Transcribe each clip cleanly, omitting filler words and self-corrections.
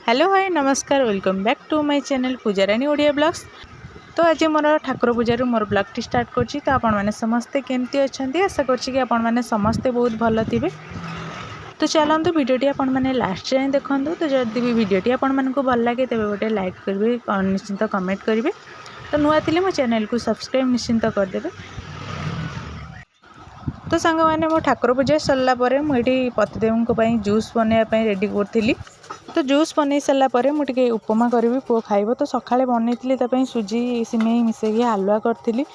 Hello hi नमस्कार welcome back to my channel Pujarani Odia blogs. तो आज मोर ठाकुर पूजार मोर ब्लॉग टी स्टार्ट करछि। तो आपण माने समस्ते केमती अछंती आशा करछि कि आपण माने समस्ते बहुत भल थिबे। तो चलंतु वीडियोटी आपण माने लास्ट जाए देखंतु। तो जदि भी वीडियोटी आपण मानकु भल लागे तबे गोटे लाइक करबे निश्चिंत कमेंट करिवे। तो नुआ थिले मो चैनल को सब्सक्राइब निश्चिंत कर देबे। तो सांग मैंने मो ठाकुर पूजा सरला मुझे पतिदेव जूस बनवाई रेडी करी। तो जूस बन सारापर मुझे उपमा करी पुओ खाइब। तो सकाଳେ बनई सुजी सिमेई मिसेक हालुआ करी।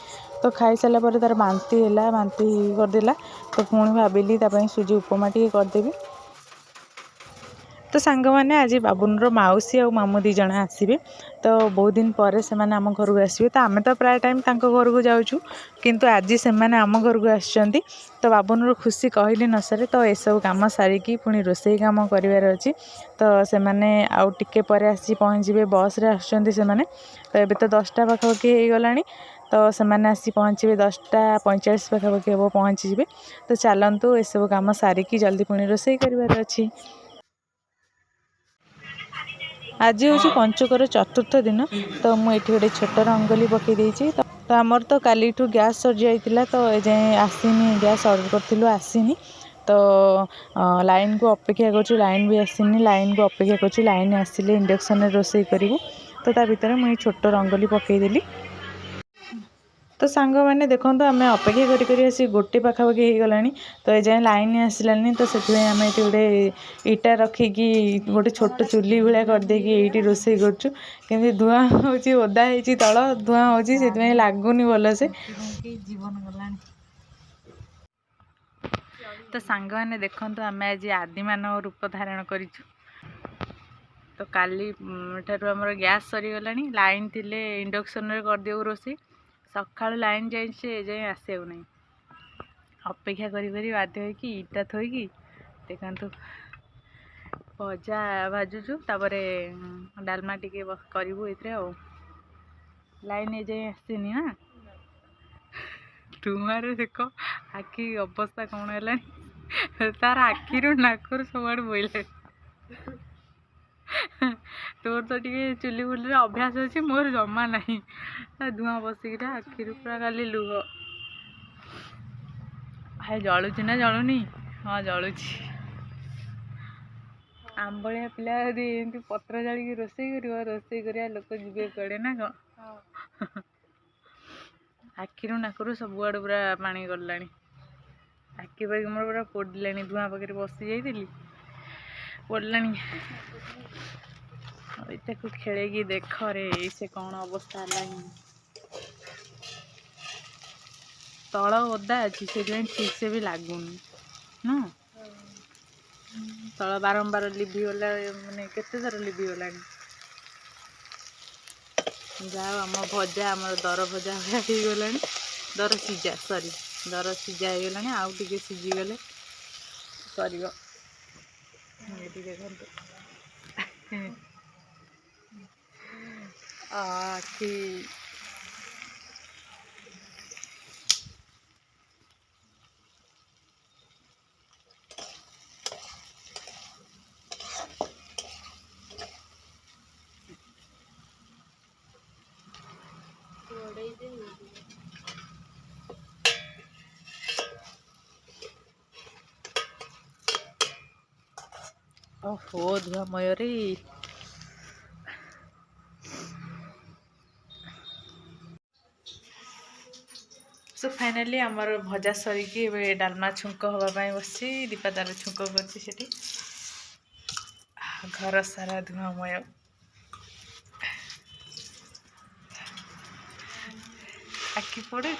तो खाई सारापर तार बांती है बांती करदेला। तो पुणी भाविली सुजी उपमा टी करदेवी। तो सांग मैंने आज बाबुनर मौसी और मामू दी जन आसवे। तो बहुत दिन पर से आम घर को आसवे। तो आम तो प्राय टाइम घर को जाऊँ किंतु आज से आम घर को आसछंती। तो बाबुनर खुशी कहली न सरे। तो यू कम सारिकी पुणी रोसई कम करार अच्छी। तो से आउ टिके पर आसी पहुँचे बस रे आसुचंती से माने। तो ये तो 10टा पाखापाखि हो गला। तो से आसी पहुँचे 10:45 पाखापाखि हम पहुँची। तो चलतु एसबू कम सारिकी जल्दी पुणी रोसई करार अच्छी। आज हूँ पंचुकर चतुर्थ दिन। तो मुझे गोटे छोट रंगोली पकई देती। तो आमर तो काली गैस सरी जाइए। तो एजाएँ आसनी गैस ऑर्डर करूँ आसनी। तो लाइन को अपेक्षा कर लाइन भी आसनी। लाइन को अपेक्षा कर लाइन आसिले इंडक्शन रोसई करूँ। तो ता भीतर मुझे छोट रंगोली पकईदेली। तो सांग मैंने देखो आम अपेक्षा करी आसी गोटे पाखापाखि हो गला। तो ये जाए लाइन आसलानी। तो से आम ये गोटे इटा रखिकी गोटे छोट चुली भाया करदे ये रोसई कर धूआं हो ओदा हो तल धूआं हो लगुनि भल से जीवन गला। तो सांग मैंने देखो आम आज आदि मानव रूप धारण कर। तो काली ठार आमर गैस सरीगला। लाइन थिले इंडक्शन रे कर देउ रोसई। सका लाइन जाए आसे नहीं अपेक्षा करी बाध्य हो कि इटा थोईकी देखु भजा भाजुचु। तापर डालमा टिके करूँ ये लाइन ए जाए आसनी ना। धुआं देख आखि अवस्था कौन है तार आखि नाक सब बोला। तोर तो टे चुली बुली अभ्यास अच्छी मोर जमा ना। धूआं बसिक आखि पूरा खाली लुह। हाय जलुची ना जलुनी? हाँ जलुची। आम भाया पिला यदि एमती पत्र जाड़ी रोसई कर लोक जी कड़े ना कौन आखि नाकू सबुआड़ पूरा पानी गला। आखि पाखि मोर पूरा पोड़ला। धूआं पाखे बसी जाइली पोड़ला। खेल देख रे से कौन अवस्था है। तल ओदा अच्छी से ठीक से भी लगुनि न तल बारंबार लिभिगला माने केते थर लिभिगला। जाओ आम भजा आम दर भजा हो गला। दर सीझा सरी दर सीझा हो गला। आउ टे सीझीगले सर देखते आखि ओहो धुआमय रे। सो फाइनाली आमर भजा सरीकी डालमा छुंक हाँपाई बस दीपा तार छुंक कर घर सारा धुआमय। आखि पड़े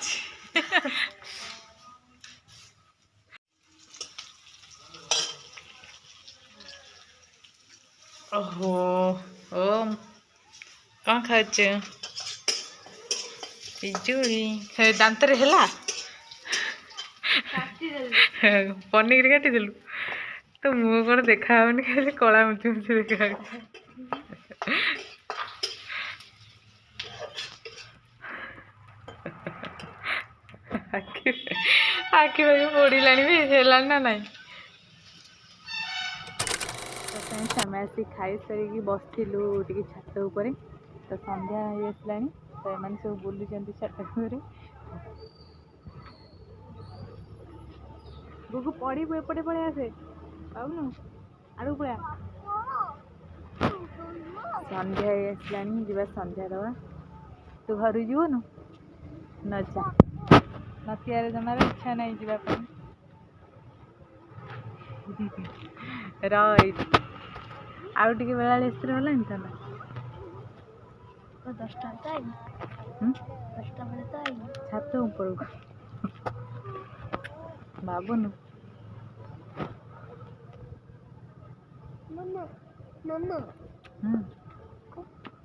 ओहो ओ कौन खाच पिजुड़ी दांतर है पनीर काटिदेलु। तो मुँह कौन देखा खाली कला मुची मुची देखा। आखि पाखि पोड़ा भी है ना नाई। फ्रेंड्स आम आसी खाई सारी बसलु टे छात उपरे तो संध्या हो आसला तो एम सब बुलूँ छात उपरे गुगु पड़ू एपटे पड़े आसे पाऊनु आड़ पड़ा संध्या हो आसला जा संध्या दवा तू घर जीवनु न जा नथियार जमार इच्छा नहीं जावाई रही आउ टे बेला गलानी था ना 10टा बेले तो छात ऊपर बाबुनु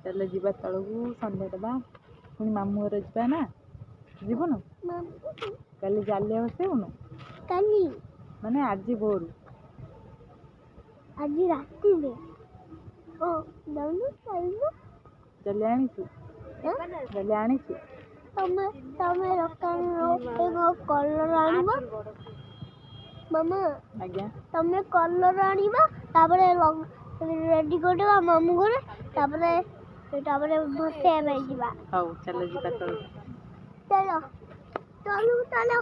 चल जीवा तलू संध्या दबा पुणी मामू घर जा ना जीवनु काली जालिया बसैबुनु माने आज भोर आज राति में ओ जाऊनु जल्दी आनीछु जल्दी आनीछु तमे रकानो कलर आनिबा मामा आज्ञा तमे कलर आनिबा तापरे रेडी करदेबा मामू घरे तापरे बसे आबे जीवा हौ चल जीवा तलू चलो चलो